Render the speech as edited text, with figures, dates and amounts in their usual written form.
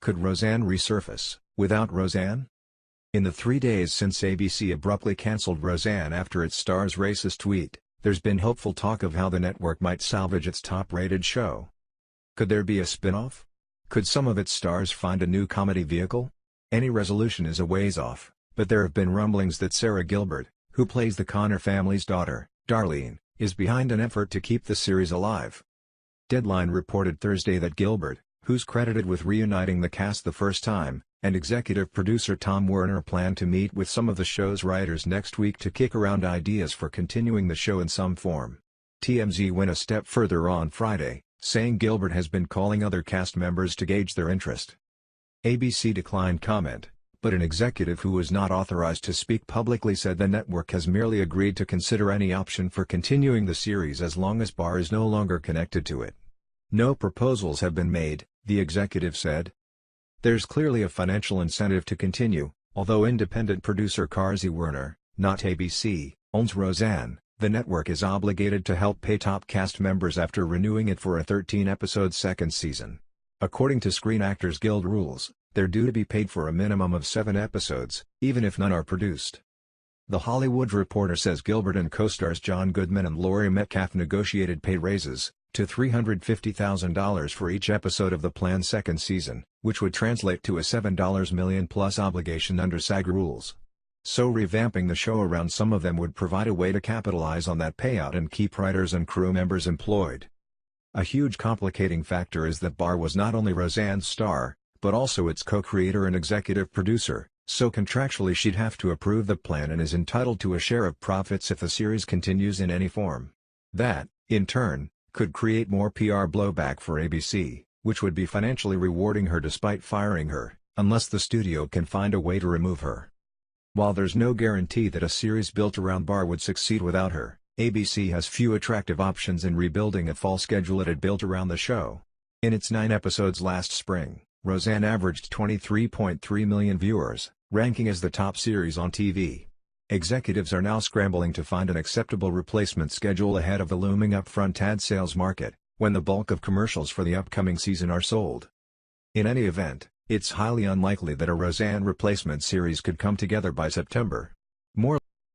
Could Roseanne resurface, without Roseanne? In the 3 days since ABC abruptly cancelled Roseanne after its star's racist tweet, there's been hopeful talk of how the network might salvage its top-rated show. Could there be a spin-off? Could some of its stars find a new comedy vehicle? Any resolution is a ways off, but there have been rumblings that Sara Gilbert, who plays the Connor family's daughter, Darlene, is behind an effort to keep the series alive. Deadline reported Thursday that Gilbert, who's credited with reuniting the cast the first time, and executive producer Tom Werner plan to meet with some of the show's writers next week to kick around ideas for continuing the show in some form. TMZ went a step further on Friday, saying Gilbert has been calling other cast members to gauge their interest. ABC declined comment, but an executive who was not authorized to speak publicly said the network has merely agreed to consider any option for continuing the series as long as Barr is no longer connected to it. No proposals have been made, the executive said. There's clearly a financial incentive to continue, although independent producer Carsey Werner, not ABC, owns Roseanne. The network is obligated to help pay top cast members after renewing it for a 13-episode second season. According to Screen Actors Guild rules, they're due to be paid for a minimum of 7 episodes, even if none are produced. The Hollywood Reporter says Gilbert and co-stars John Goodman and Laurie Metcalf negotiated pay raises to $350,000 for each episode of the planned second season, which would translate to a $7 million plus obligation under SAG rules. So revamping the show around some of them would provide a way to capitalize on that payout and keep writers and crew members employed. A huge complicating factor is that Barr was not only Roseanne's star, but also its co-creator and executive producer, so contractually she'd have to approve the plan and is entitled to a share of profits if the series continues in any form. That, in turn, could create more PR blowback for ABC, which would be financially rewarding her despite firing her, unless the studio can find a way to remove her. While there's no guarantee that a series built around Barr would succeed without her, ABC has few attractive options in rebuilding a fall schedule it had built around the show. In its 9 episodes last spring, Roseanne averaged 23.3 million viewers, ranking as the top series on TV. Executives are now scrambling to find an acceptable replacement schedule ahead of the looming upfront ad sales market, when the bulk of commercials for the upcoming season are sold. In any event, it's highly unlikely that a Roseanne replacement series could come together by September. More